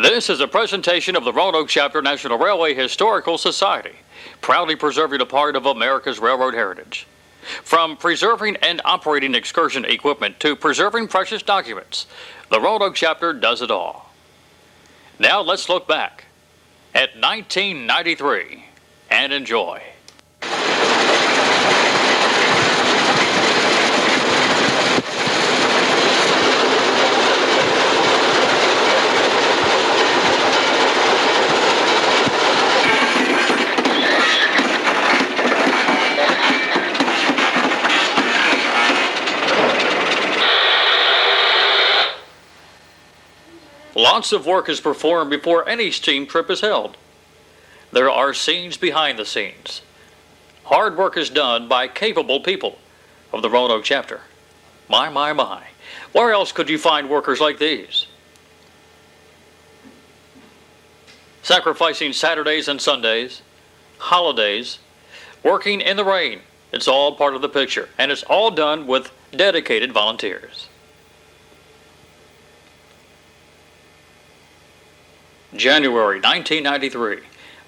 This is a presentation of the Roanoke Chapter National Railway Historical Society, proudly preserving a part of America's railroad heritage. From preserving and operating excursion equipment to preserving precious documents, the Roanoke Chapter does it all. Now let's look back at 1993 and enjoy. Lots of work is performed before any steam trip is held. There are scenes behind the scenes. Hard work is done by capable people of the Roanoke Chapter. My. Where else could you find workers like these? Sacrificing Saturdays and Sundays, holidays, working in the rain. It's all part of the picture, and it's all done with dedicated volunteers. January 1993,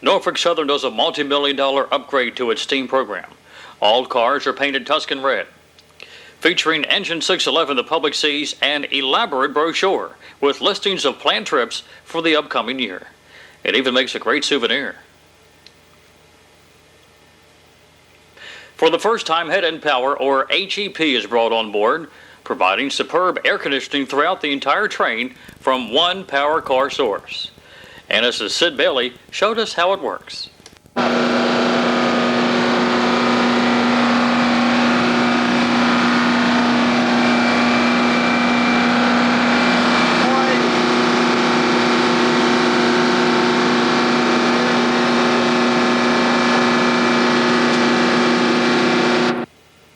Norfolk Southern does a multi-million-dollar upgrade to its steam program. All cars are painted Tuscan red. Featuring Engine 611, the public sees an elaborate brochure with listings of planned trips for the upcoming year. It even makes a great souvenir. For the first time, head-end power, or HEP, is brought on board, providing superb air conditioning throughout the entire train from one power car source. And as Sid Bailey showed us how it works.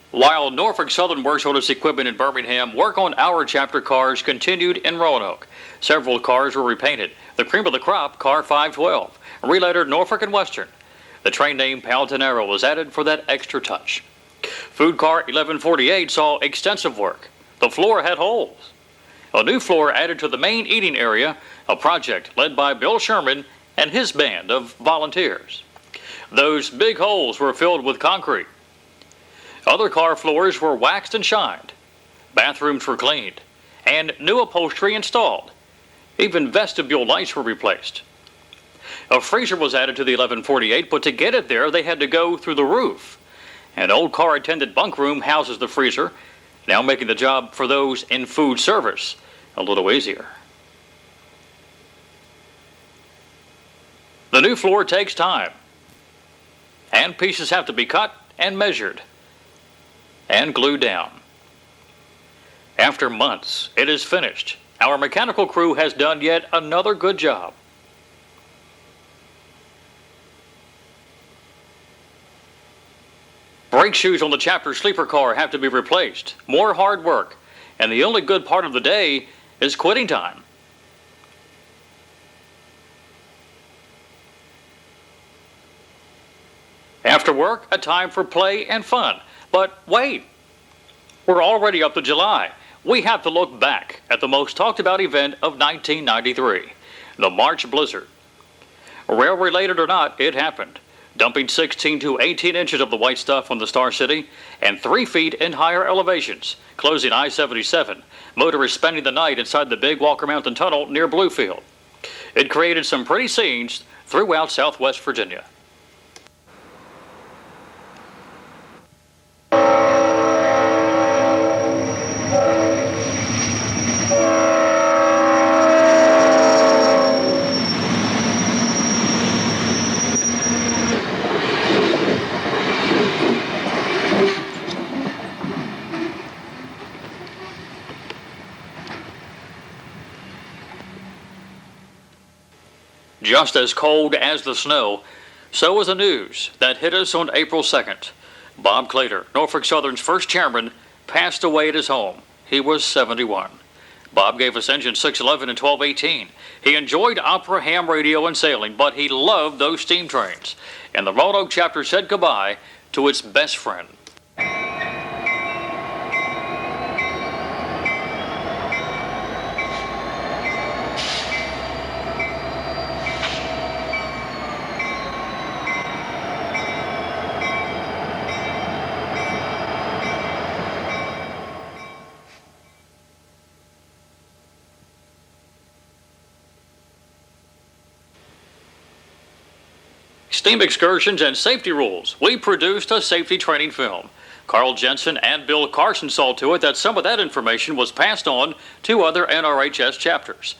While Norfolk Southern works on its equipment in Birmingham, work on our chapter cars continued in Roanoke. Several cars were repainted. The cream of the crop, Car 512, relettered Norfolk and Western. The train name Palatine was added for that extra touch. Food Car 1148 saw extensive work. The floor had holes. A new floor added to the main eating area, a project led by Bill Sherman and his band of volunteers. Those big holes were filled with concrete. Other car floors were waxed and shined. Bathrooms were cleaned, and new upholstery installed. Even vestibule lights were replaced. A freezer was added to the 1148, but to get it there, they had to go through the roof. An old car attendant bunk room houses the freezer, now making the job for those in food service a little easier. The new floor takes time, and pieces have to be cut and measured and glued down. After months, it is finished. Our mechanical crew has done yet another good job. Brake shoes on the chapter sleeper car have to be replaced. More hard work, and the only good part of the day is quitting time. After work, a time for play and fun. But wait, we're already up to July. We have to look back at the most talked about event of 1993, the March blizzard. Rail-related or not, it happened, dumping 16 to 18 inches of the white stuff on the Star City and 3 feet in higher elevations, closing I-77, motorists spending the night inside the Big Walker Mountain Tunnel near Bluefield. It created some pretty scenes throughout Southwest Virginia. Just as cold as the snow, so was the news that hit us on April 2nd. Bob Clader, Norfolk Southern's first chairman, passed away at his home. He was 71. Bob gave us Engine 611 and 1218. He enjoyed opera, ham radio, and sailing, but he loved those steam trains. And the Roanoke Chapter said goodbye to its best friend. Steam excursions and safety rules. We produced a safety training film. Carl Jensen and Bill Carson saw to it that some of that information was passed on to other NRHS chapters.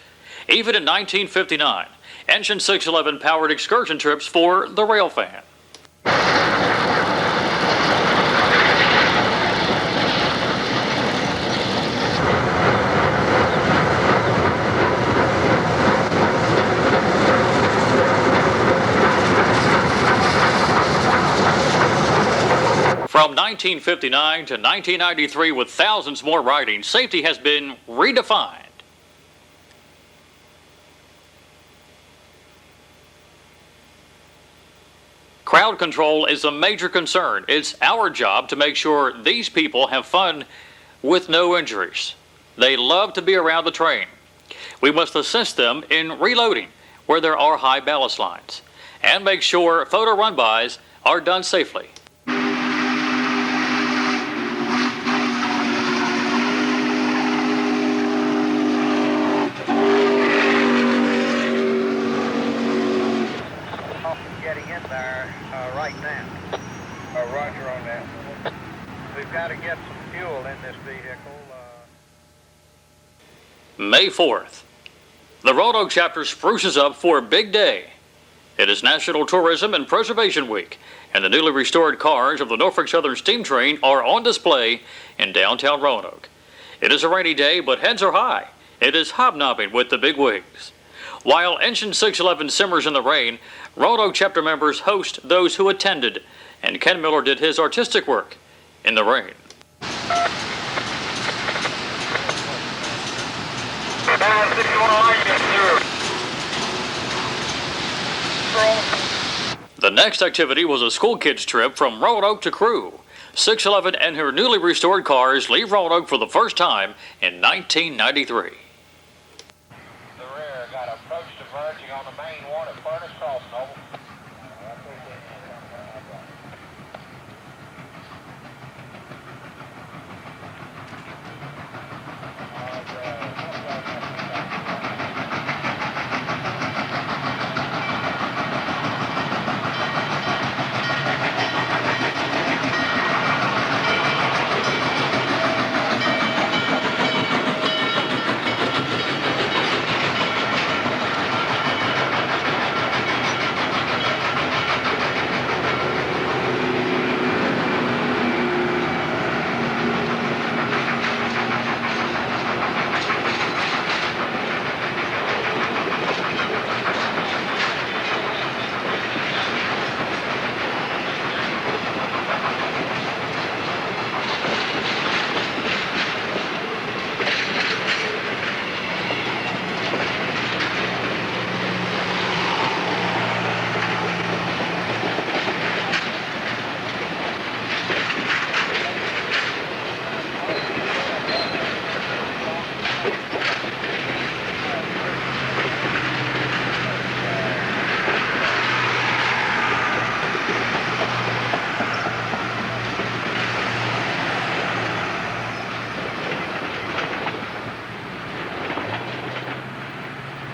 Even in 1959, Engine 611 powered excursion trips for the rail fan. From 1959 to 1993, with thousands more riding, safety has been redefined. Crowd control is a major concern. It's our job to make sure these people have fun with no injuries. They love to be around the train. We must assist them in reloading where there are high ballast lines and make sure photo run-bys are done safely. Right now. Roger on that. We've got to get some fuel in this vehicle. May 4th. The Roanoke Chapter spruces up for a big day. It is National Tourism and Preservation Week, and the newly restored cars of the Norfolk Southern Steam Train are on display in downtown Roanoke. It is a rainy day, but heads are high. It is hobnobbing with the big wigs. While Engine 611 simmers in the rain, Roanoke Chapter members host those who attended, and Ken Miller did his artistic work in the rain. The next activity was a school kids trip from Roanoke to Crewe. 611 and her newly restored cars leave Roanoke for the first time in 1993. Got approach diverging on the main one at Furnace Crossing. Over.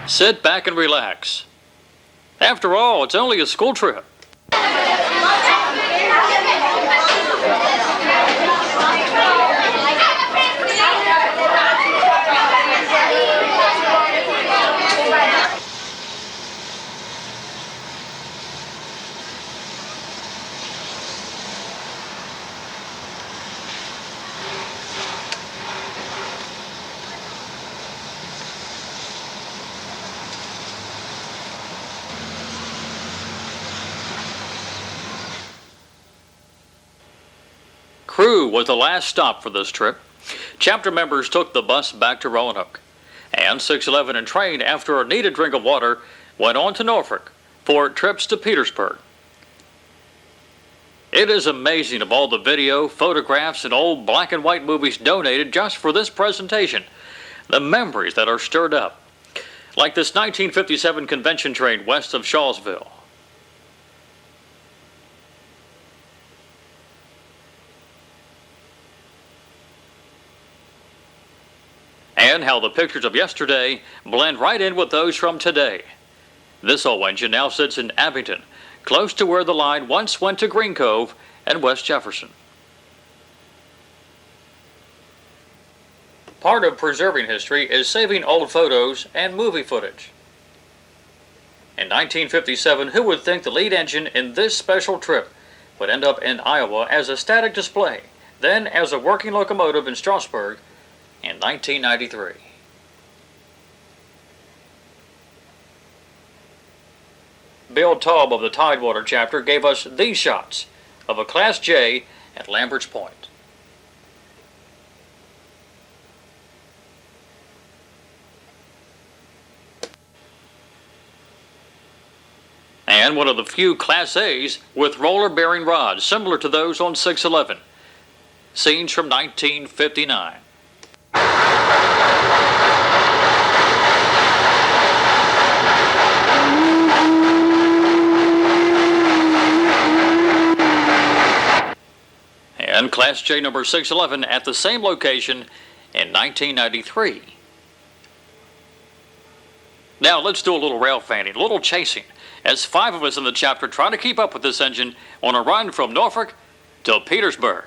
Sit back and relax. After all, it's only a school trip. Crewe was the last stop for this trip. Chapter members took the bus back to Roanoke, and 611 and train, after a needed drink of water, went on to Norfolk for trips to Petersburg. It is amazing of all the video, photographs, and old black and white movies donated just for this presentation, the memories that are stirred up, like this 1957 convention train west of Shawsville. And how the pictures of yesterday blend right in with those from today. This old engine now sits in Abington, close to where the line once went to Green Cove and West Jefferson. Part of preserving history is saving old photos and movie footage. In 1957, who would think the lead engine in this special trip would end up in Iowa as a static display, then as a working locomotive in Strasburg in 1993. Bill Taub of the Tidewater chapter gave us these shots of a Class J at Lambert's Point. And one of the few Class A's with roller bearing rods similar to those on 611. Scenes from 1959. And Class J number 611 at the same location in 1993. Now let's do a little rail fanning, a little chasing, as 5 of us in the chapter try to keep up with this engine on a run from Norfolk to Petersburg.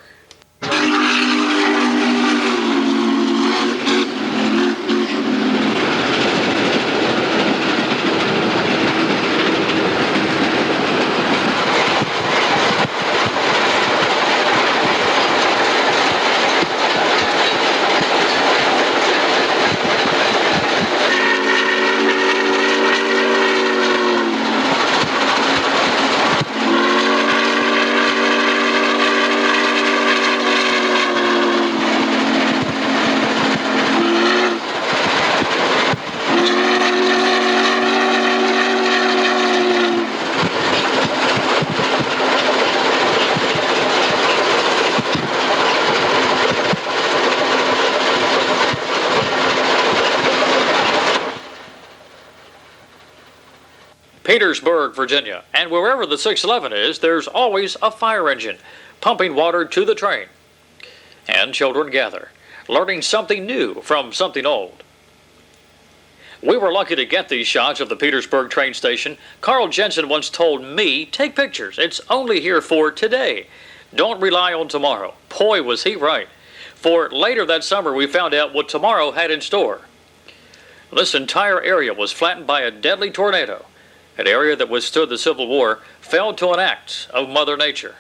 Petersburg, Virginia, and wherever the 611 is, there's always a fire engine pumping water to the train. And children gather, learning something new from something old. We were lucky to get these shots of the Petersburg train station. Carl Jensen once told me, take pictures, it's only here for today. Don't rely on tomorrow. Boy, was he right. For later that summer, we found out what tomorrow had in store. This entire area was flattened by a deadly tornado. An area that withstood the Civil War fell to an act of Mother Nature.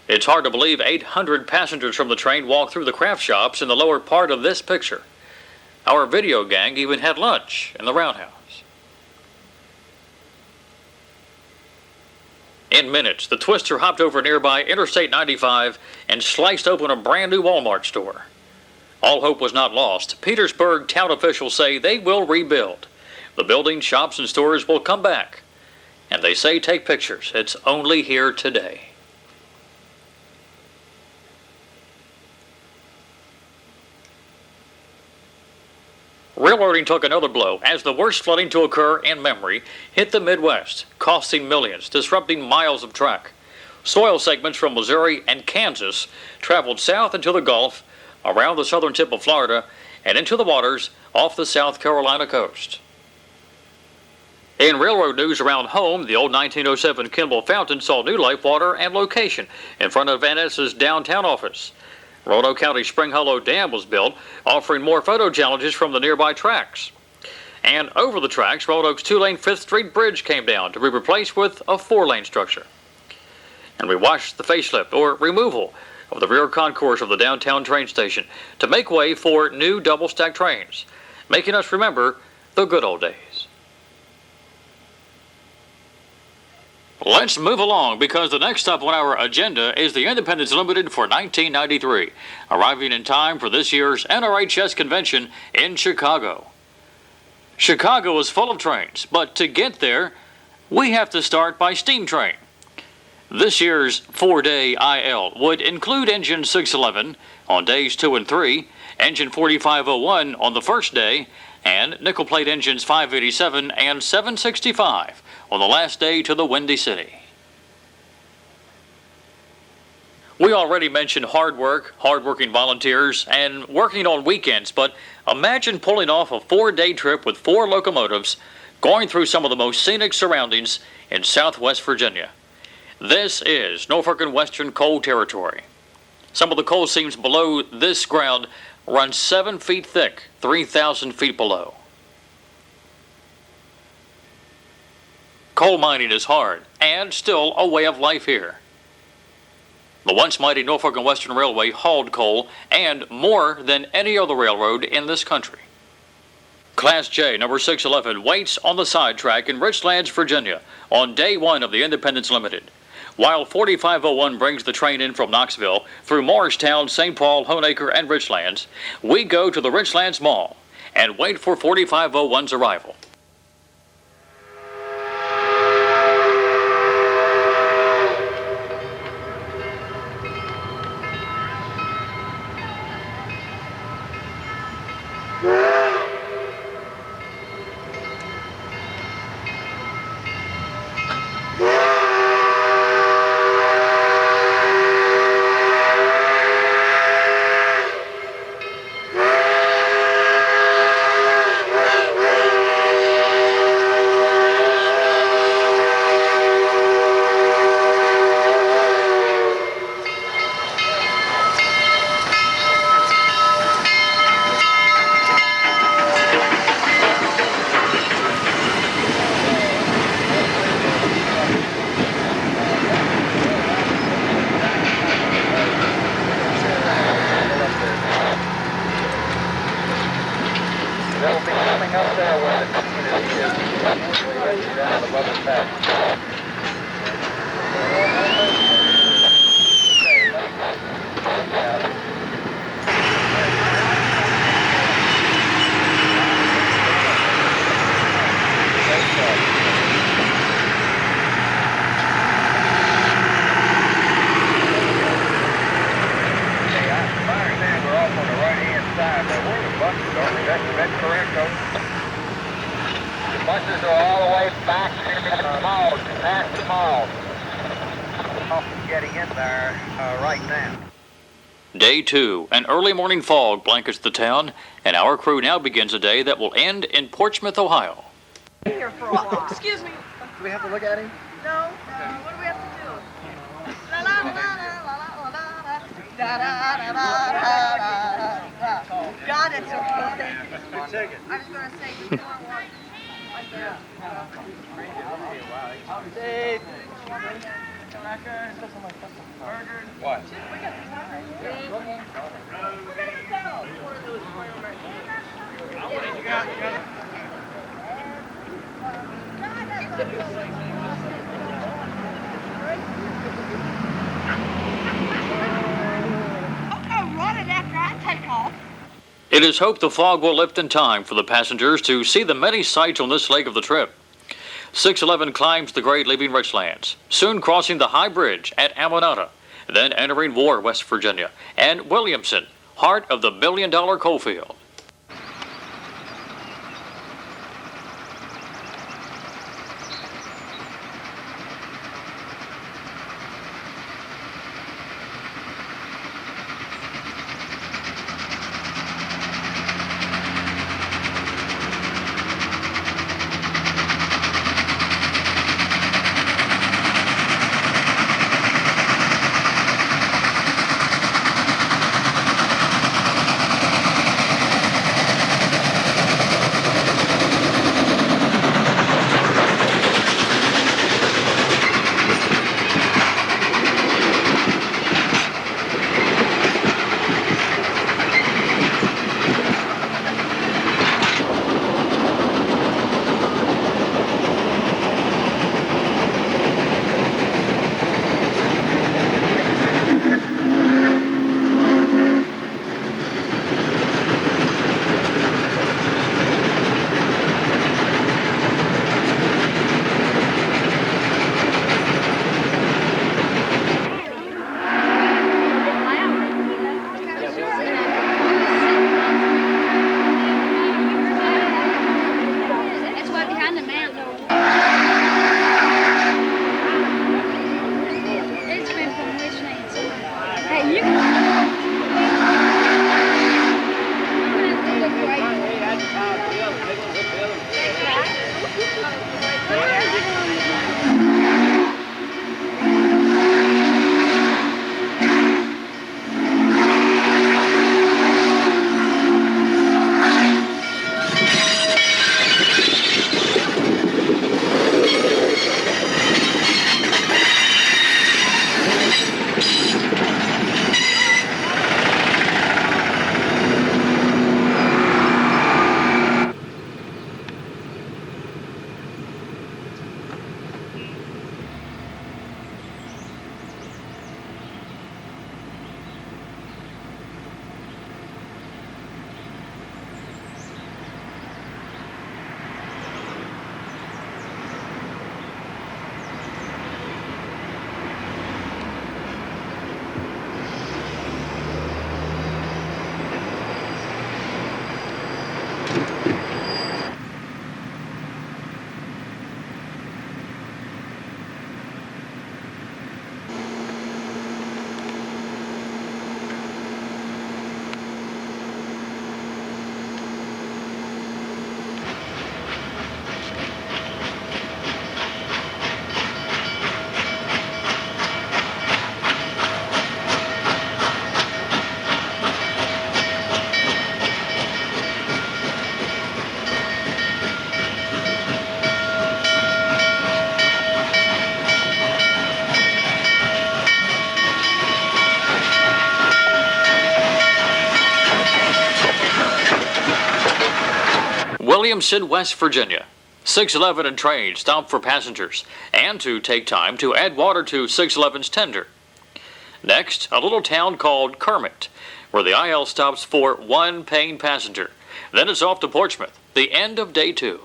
It's hard to believe 800 passengers from the train walked through the craft shops in the lower part of this picture. Our video gang even had lunch in the roundhouse. In minutes, the twister hopped over nearby Interstate 95 and sliced open a brand new Walmart store. All hope was not lost. Petersburg town officials say they will rebuild. The buildings, shops, and stores will come back. And they say take pictures. It's only here today. Railroading took another blow as the worst flooding to occur in memory hit the Midwest, costing millions, disrupting miles of track. Soil segments from Missouri and Kansas traveled south into the Gulf, around the southern tip of Florida, and into the waters off the South Carolina coast. In railroad news around home, the old 1907 Kimball Fountain saw new life, water, and location in front of Van Ness's downtown office. Roanoke County Spring Hollow Dam was built, offering more photo challenges from the nearby tracks. And over the tracks, Roanoke's 2-lane 5th Street Bridge came down to be replaced with a 4-lane structure. And we watched the facelift, or removal, of the rear concourse of the downtown train station to make way for new double-stack trains, making us remember the good old days. Let's move along because the next stop on our agenda is the Independence Limited for 1993, arriving in time for this year's NRHS convention in Chicago. Chicago is full of trains, but to get there, we have to start by steam train. This year's 4-day IL would include engine 611 on days 2 and 3, engine 4501 on the first day, and nickel plate engines 587 and 765 on the last day to the Windy City. We already mentioned hard work, hard-working volunteers, and working on weekends, but imagine pulling off a 4-day trip with 4 locomotives, going through some of the most scenic surroundings in southwest Virginia. This is Norfolk and Western coal territory. Some of the coal seams below this ground run 7 feet thick, 3,000 feet below. Coal mining is hard and still a way of life here. The once mighty Norfolk and Western Railway hauled coal and more than any other railroad in this country. Class J, number 611, waits on the sidetrack in Richlands, Virginia, on day 1 of the Independence Limited. While 4501 brings the train in from Knoxville through Morristown, St. Paul, Honaker, and Richlands, we go to the Richlands Mall and wait for 4501's arrival. They'll be coming up there where the community is, down above the path. That's correct, Coach. The buses are all the way back to the mall, past the mall. Getting in there right now. Day 2, an early morning fog blankets the town, and our crew now begins a day that will end in Portsmouth, Ohio. Here for a while. Excuse me. Do we have to look at him? No. What do we have to do? La la la la la la la la da da da da da da. God, it's so funny. Good singing. I was gonna say we don't want like that. Dave. What? We're gonna go. One of those I'll run it after I take off. It is hoped the fog will lift in time for the passengers to see the many sights on this leg of the trip. 611 climbs the grade leaving Richlands, soon crossing the High Bridge at Amonata, then entering War, West Virginia, and Williamson, heart of the billion-dollar coalfield. Williamson, West Virginia. 611 and train stop for passengers and to take time to add water to 611's tender. Next, a little town called Kermit, where the IL stops for one paying passenger. Then it's off to Portsmouth, the end of day 2.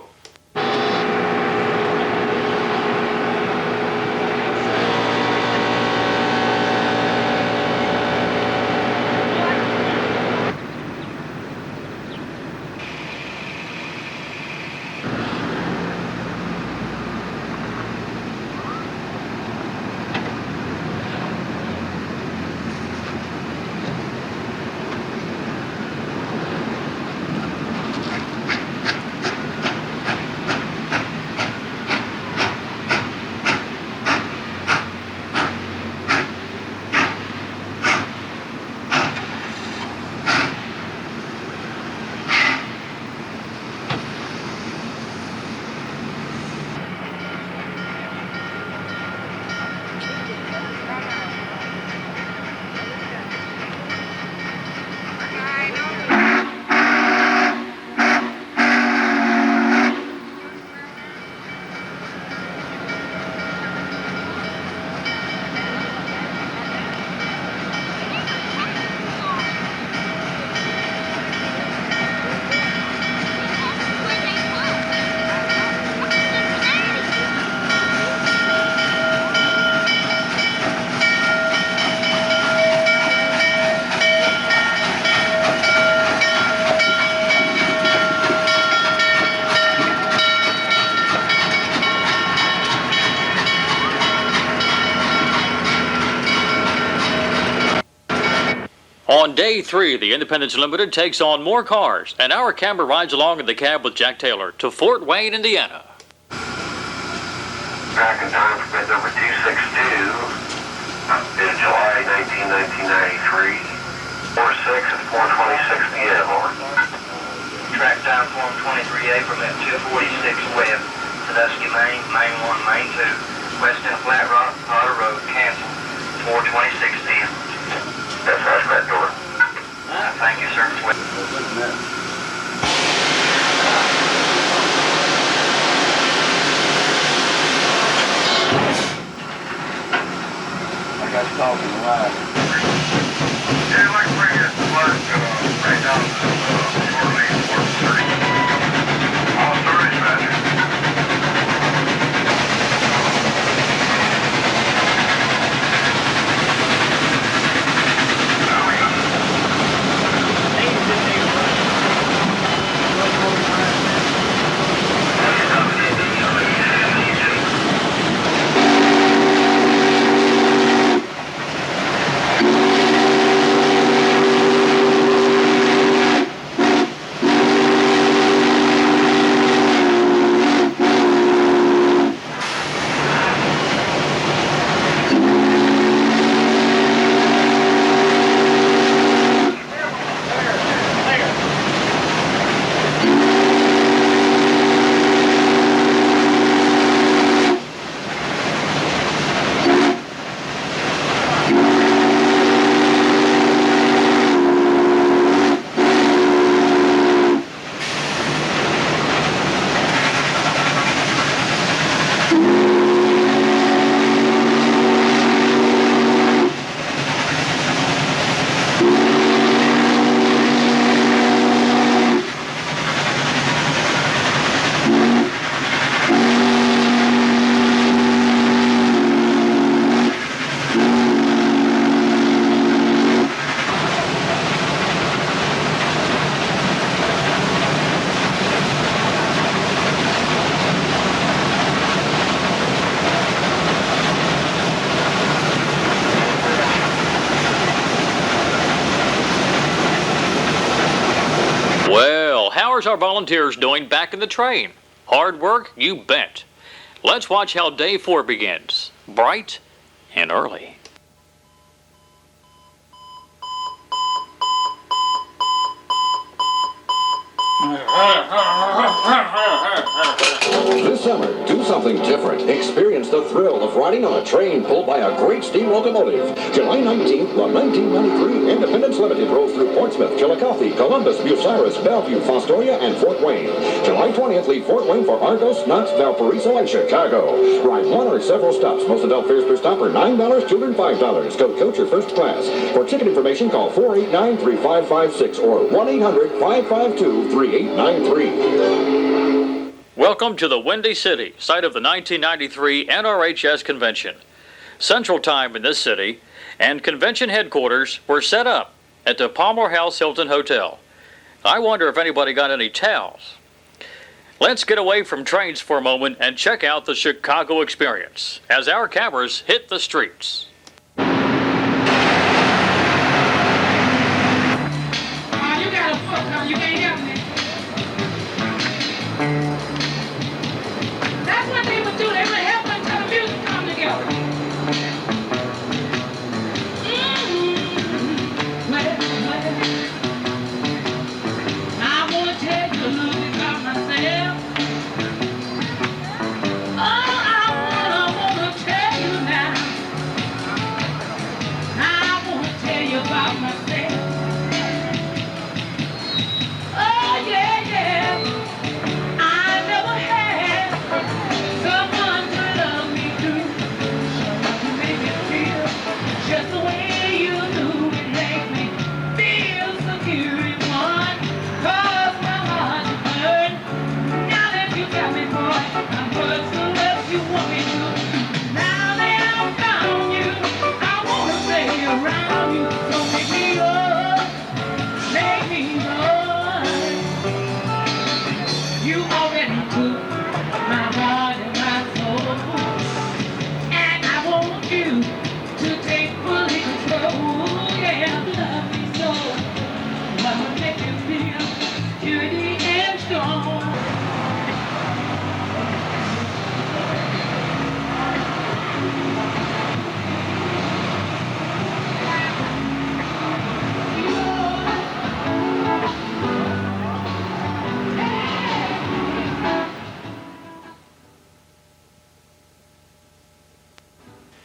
On day 3, the Independence Limited takes on more cars, and our camera rides along in the cab with Jack Taylor to Fort Wayne, Indiana. Back in time for bid number 262, dated July 19, 1993. 46 at 4:26 p.m. Over. Track time form 23A, permit 246 West, Sandusky, Maine, Main 1, Main 2, West End Flat Rock, Potter Road, canceled, 4:26 p.m. That's that door. Thank you, sir. I got stopped in the line. Yeah, like bring it right down to Fort Wayne, Fort 30. All 30, Roger. Well, how's our volunteers doing back in the train? Hard work? You bet. Let's watch how day 4 begins. Bright and early. This summer, do something different. Experience the thrill of riding on a train pulled by a great steam locomotive. July 19th, the 1993 Independence Limited rolls through Portsmouth, Chillicothe, Columbus, Bucyrus, Bellevue, Fostoria, and Fort Wayne. July 20th, leave Fort Wayne for Argos, Knox, Valparaiso, and Chicago. Ride one or several stops. Most adult fares per stop are $9, children $5. Go coach or first class. For ticket information, call 489-3556 or 1-800-552-3893. Welcome to the Windy City, site of the 1993 NRHS convention. Central Time in this city and convention headquarters were set up at the Palmer House Hilton Hotel. I wonder if anybody got any towels. Let's get away from trains for a moment and check out the Chicago experience as our cameras hit the streets. That's what they would do. They would help until the music come together. I want to tell you a little bit about myself. Oh, I want to tell you now. I want to tell you about myself. Oh, yeah, yeah. I never had someone to love me too. Someone to make me feel just the way you do. It makes me feel secure in one. Cause my heart is burned. Now that you got me, boy, I'm worth the love you want me to. Now that I've found you, I wanna stay around you. Don't make me up, make me run. You already took my heart and my soul, and I want you to take full control. Yeah, love me so. Wanna make you feel purity and strong.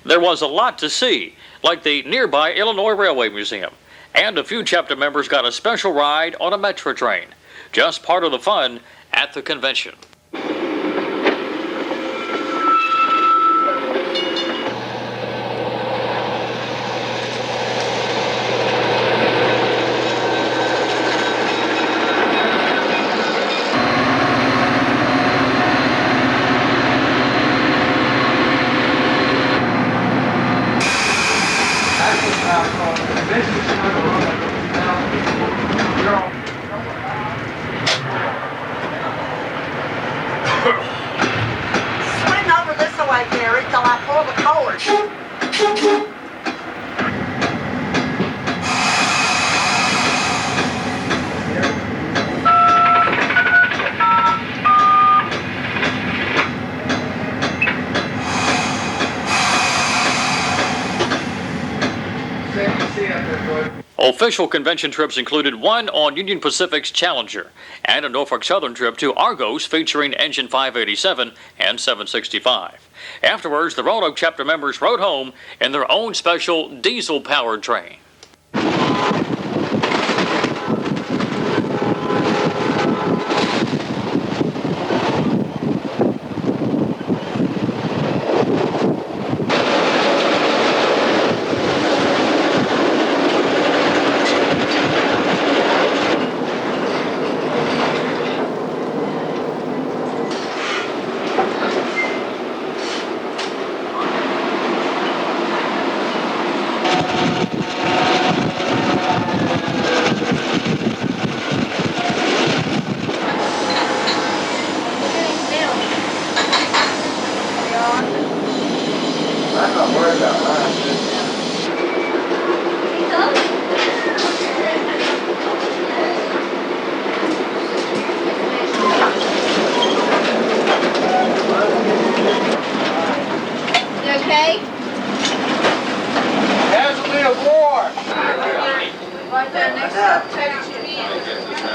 There was a lot to see, like the nearby Illinois Railway Museum, and a few chapter members got a special ride on a metro train. Just part of the fun at the convention. Swing over this way, Gary, till I pull the cord. Official convention trips included one on Union Pacific's Challenger and a Norfolk Southern trip to Argos featuring Engine 587 and 765. Afterwards, the Roanoke Chapter members rode home in their own special diesel-powered train.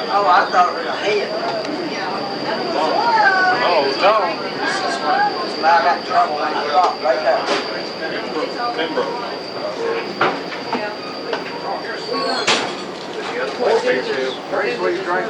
Oh, I thought it was a head. Oh, no. I got in trouble when he stopped right there. Very sweet drink.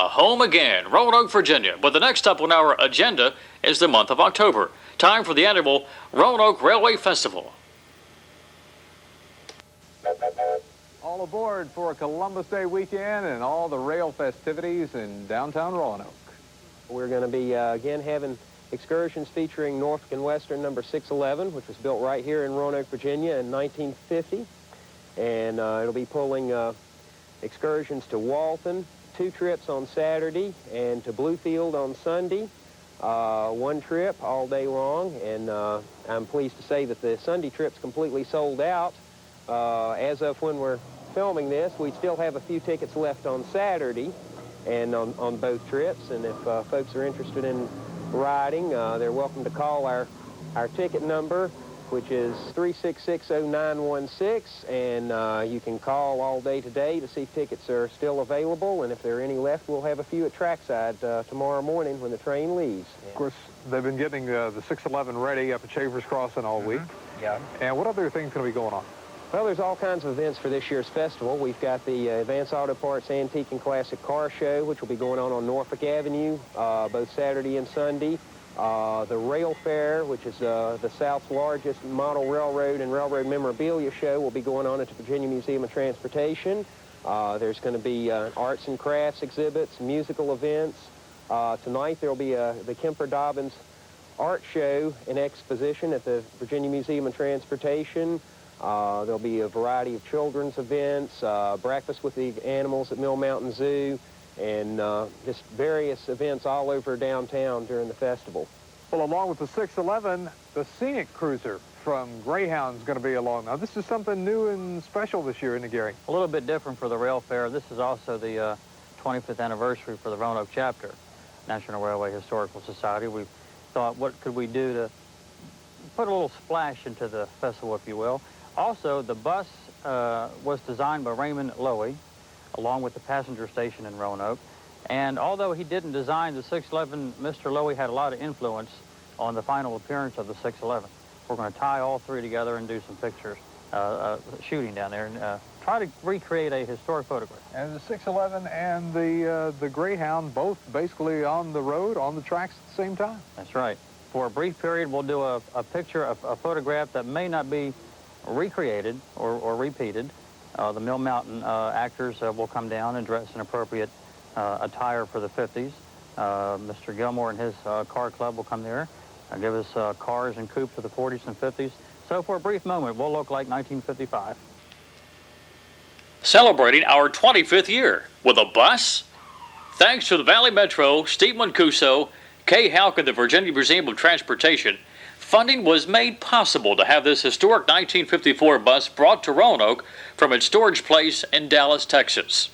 Home again, Roanoke, Virginia. But the next up on our agenda is the month of October. Time for the annual Roanoke Railway Festival. All aboard for Columbus Day weekend and all the rail festivities in downtown Roanoke. We're going to be again having excursions featuring Norfolk and Western number 611, which was built right here in Roanoke, Virginia in 1950. And it'll be pulling excursions to Walton, 2 trips on Saturday, and to Bluefield on Sunday. 1 trip all day long, and I'm pleased to say that the Sunday trip's completely sold out. As of when we're filming this, we still have a few tickets left on Saturday and on both trips, and if folks are interested in riding, they're welcome to call our ticket number, which is 3660916, and you can call all day today to see if tickets are still available, and if there are any left, we'll have a few at trackside tomorrow morning when the train leaves. Of course, they've been getting the 611 ready up at Schaefer's Crossing all week. Yeah. And what other things going to be going on? Well, there's all kinds of events for this year's festival. We've got the Advanced Auto Parts Antique and Classic Car Show, which will be going on Norfolk Avenue, both Saturday and Sunday. The Rail Fair, which is the South's largest model railroad and railroad memorabilia show, will be going on at the Virginia Museum of Transportation. There's going to be arts and crafts exhibits, musical events. Tonight there will be the Kemper Dobbins Art Show and Exposition at the Virginia Museum of Transportation. There'll be a variety of children's events, breakfast with the animals at Mill Mountain Zoo, and just various events all over downtown during the festival. Well, along with the 611, the Scenic Cruiser from Greyhound is going to be along. Now, this is something new and special this year, isn't it, Gary? A little bit different for the rail fair. This is also the 25th anniversary for the Roanoke Chapter, National Railway Historical Society. We thought, what could we do to put a little splash into the festival, if you will. Also, the bus was designed by Raymond Loewy, along with the passenger station in Roanoke. And although he didn't design the 611, Mr. Loewy had a lot of influence on the final appearance of the 611. We're going to tie all 3 together and do some pictures, shooting down there, and try to recreate a historic photograph. And the 611 and the Greyhound both basically on the road, on the tracks at the same time. That's right. For a brief period, we'll do a picture, a photograph that may not be recreated or repeated. The Mill Mountain actors will come down and dress in appropriate attire for the 50s. Mr. Gilmore and his car club will come there and give us cars and coupes of the 40s and 50s. So for a brief moment, we'll look like 1955. Celebrating our 25th year with a bus? Thanks to the Valley Metro, Steve Mancuso, Kay Houck, and the Virginia Museum of Transportation, funding was made possible to have this historic 1954 bus brought to Roanoke from its storage place in Dallas, Texas.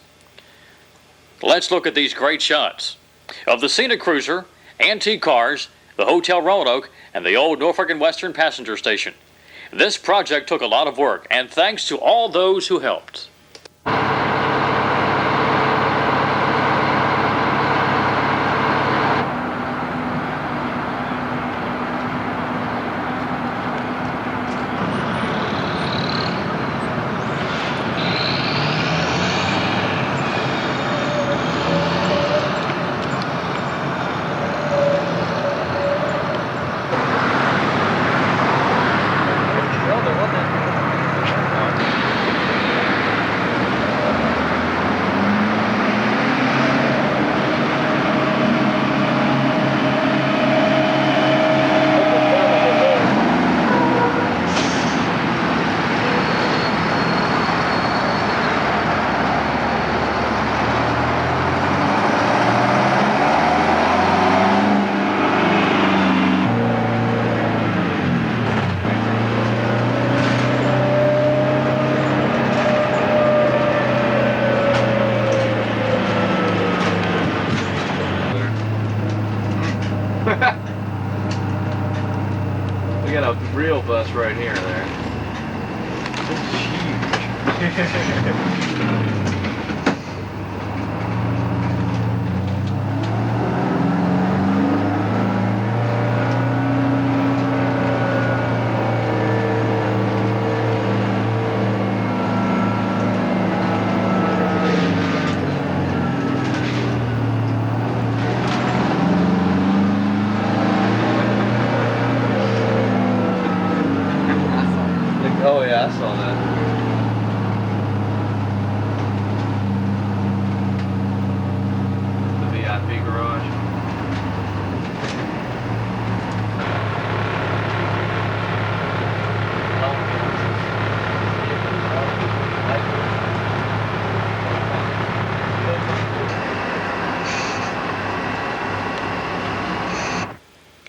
Let's look at these great shots of the Scenic Cruiser, antique cars, the Hotel Roanoke, and the old Norfolk and Western passenger station. This project took a lot of work, and thanks to all those who helped. real bus right here there. Oh yeah, I saw that. The VIP garage.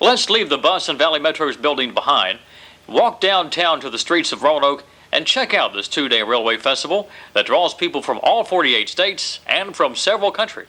Let's leave the bus and Valley Metro's building behind, walk downtown to the streets of Roanoke, and check out this two-day railway festival that draws people from all 48 states and from several countries.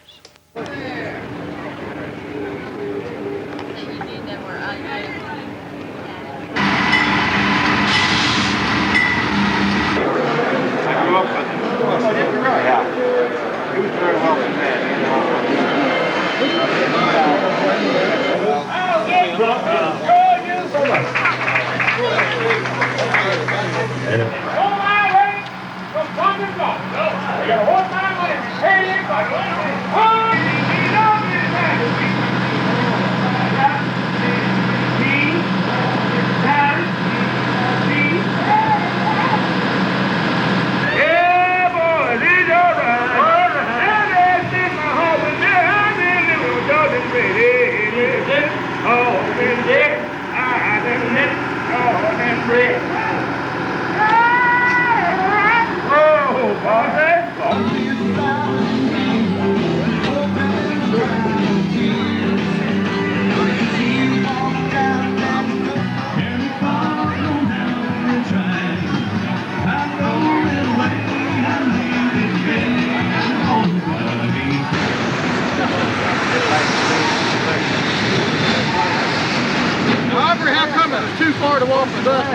How come it was too far to walk the bus?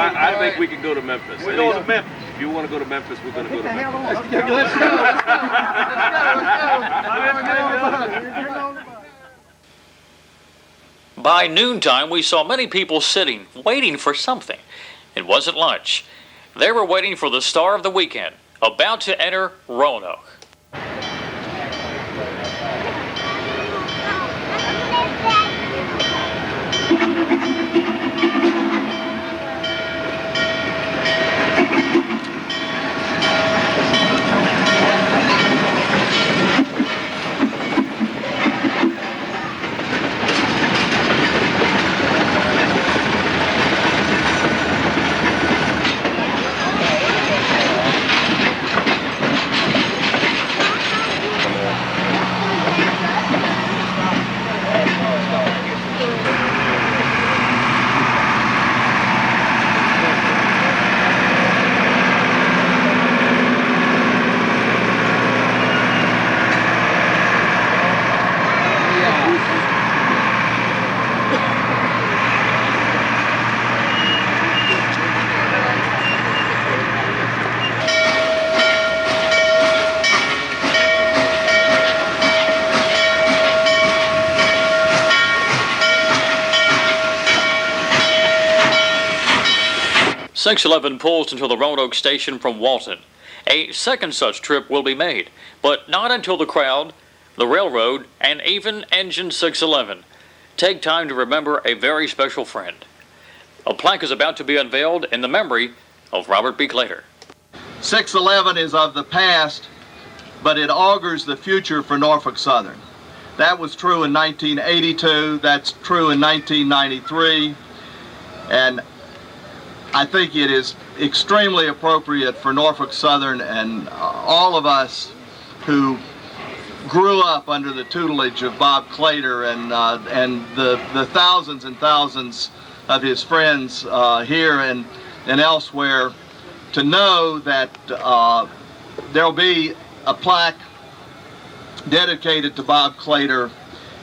I think we can go to Memphis. We're going to Memphis. If you want to go to Memphis, we're going to go to Memphis. Let's go. Let's go. By noontime, we saw many people sitting, waiting for something. It wasn't lunch. They were waiting for the star of the weekend, about to enter Roanoke. .611 pulls into the Roanoke station from Walton. A second such trip will be made, but not until the crowd, the railroad, and even Engine 611 take time to remember a very special friend. A plaque is about to be unveiled in the memory of Robert B. Clader. 611 is of the past, but it augurs the future for Norfolk Southern. That was true in 1982, that's true in 1993, and I think it is extremely appropriate for Norfolk Southern and all of us who grew up under the tutelage of Bob Clader and the thousands and thousands of his friends here and elsewhere, to know that there'll be a plaque dedicated to Bob Clader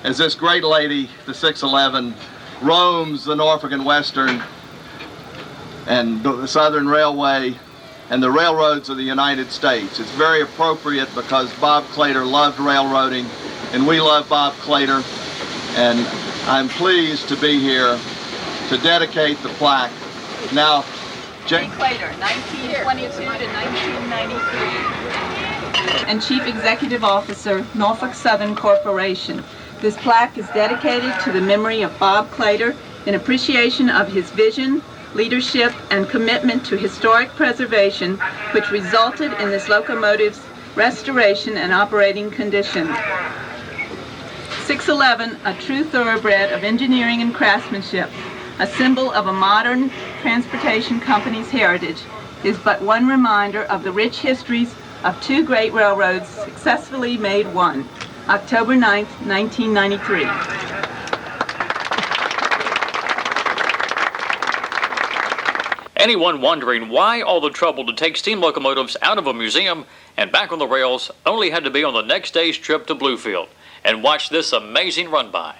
as this great lady, the 611, roams the Norfolk and Western and the Southern Railway and the railroads of the United States. It's very appropriate because Bob Clader loved railroading, and we love Bob Clader, and I'm pleased to be here to dedicate the plaque. Now, Jane Clader, 1922 to 1993, and Chief Executive Officer, Norfolk Southern Corporation. This plaque is dedicated to the memory of Bob Clader in appreciation of his vision, leadership, and commitment to historic preservation, which resulted in this locomotive's restoration and operating condition. 611, a true thoroughbred of engineering and craftsmanship, a symbol of a modern transportation company's heritage, is but one reminder of the rich histories of two great railroads successfully made one. October 9th, 1993. Anyone wondering why all the trouble to take steam locomotives out of a museum and back on the rails only had to be on the next day's trip to Bluefield and watch this amazing run-by.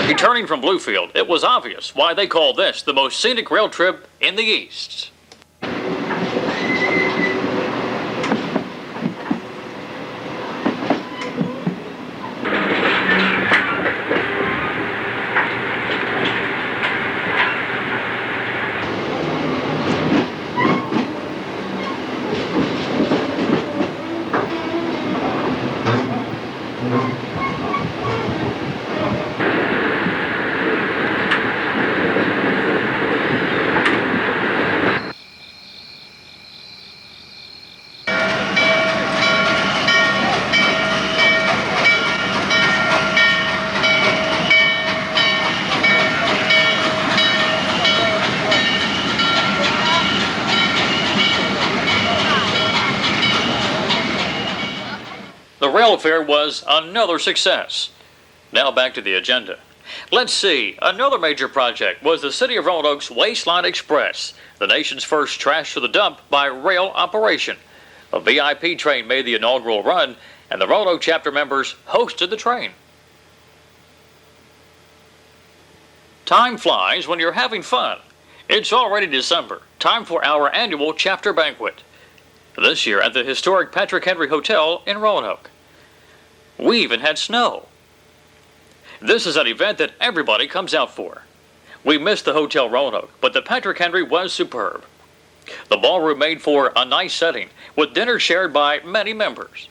Returning from Bluefield, it was obvious why they call this the most scenic rail trip in the East. The rail fair was another success. Now back to the agenda. Let's see, another major project was the City of Roanoke's Waistline Express, the nation's first trash to the dump by rail operation. A VIP train made the inaugural run, and the Roanoke Chapter members hosted the train. Time flies when you're having fun. It's already December, time for our annual chapter banquet. This year at the historic Patrick Henry Hotel in Roanoke. We even had snow. This is an event that everybody comes out for. We missed the Hotel Roanoke, but the Patrick Henry was superb. The ballroom made for a nice setting, with dinner shared by many members.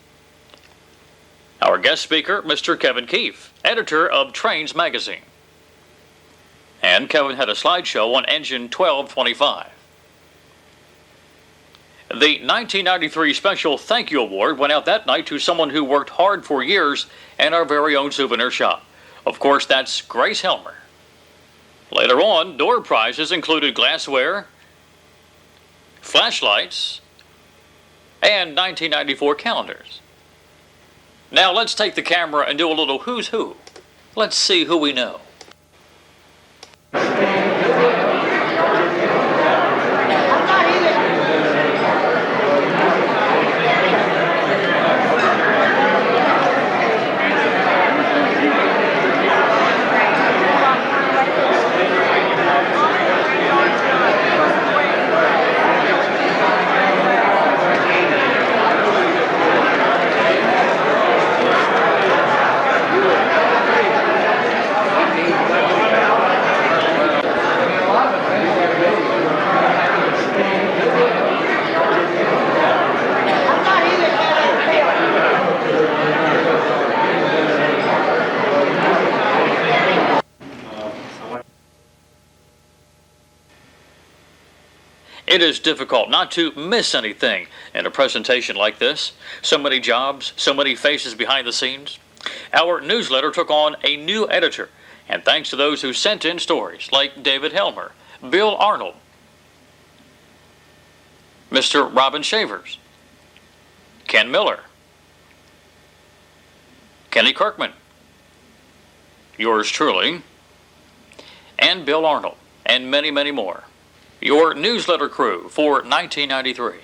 Our guest speaker, Mr. Kevin Keefe, editor of Trains magazine. And Kevin had a slideshow on Engine 1225. The 1993 Special Thank You Award went out that night to someone who worked hard for years in our very own souvenir shop. Of course, that's Grace Helmer. Later on, door prizes included glassware, flashlights, and 1994 calendars. Now let's take the camera and do a little who's who. Let's see who we know. It is difficult not to miss anything in a presentation like this. So many jobs, so many faces behind the scenes. Our newsletter took on a new editor, and thanks to those who sent in stories like David Helmer, Bill Arnold, Mr. Robin Shavers, Ken Miller, Kenny Kirkman, yours truly, and Bill Arnold, and many, many more. Your newsletter crew for 1993.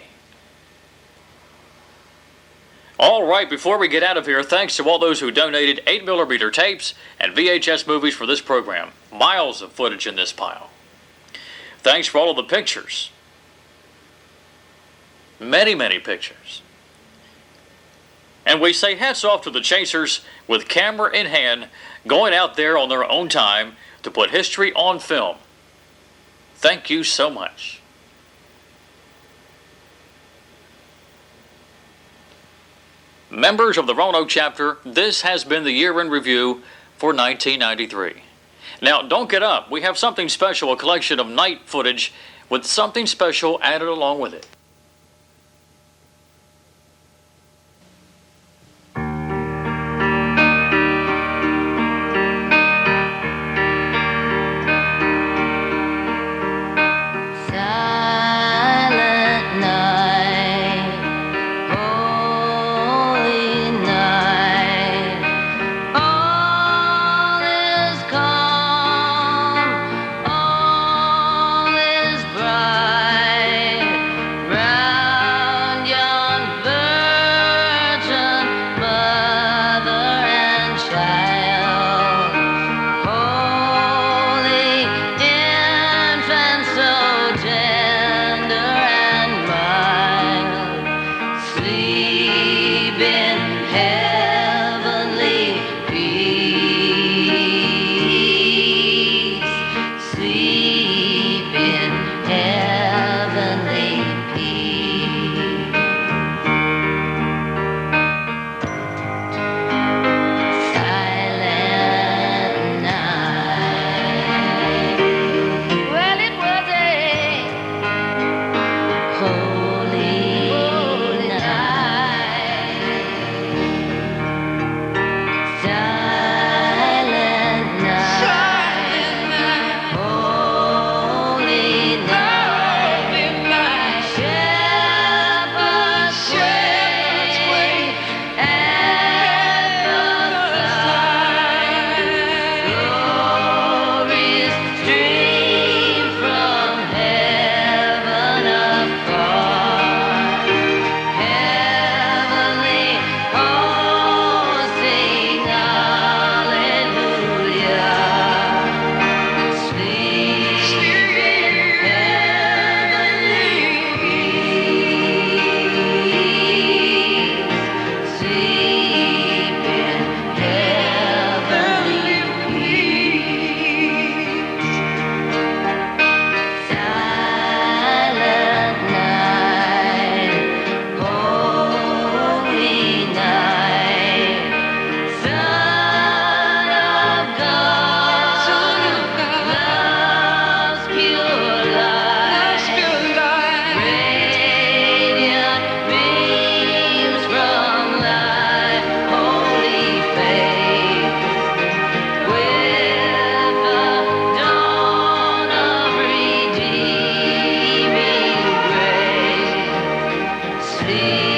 All right, before we get out of here, thanks to all those who donated 8mm tapes and VHS movies for this program. Miles of footage in this pile. Thanks for all of the pictures. Many, many pictures. And we say hats off to the chasers with camera in hand, going out there on their own time to put history on film. Thank you so much. Members of the Roanoke Chapter, this has been the year in review for 1993. Now, don't get up. We have something special, a collection of night footage with something special added along with it. See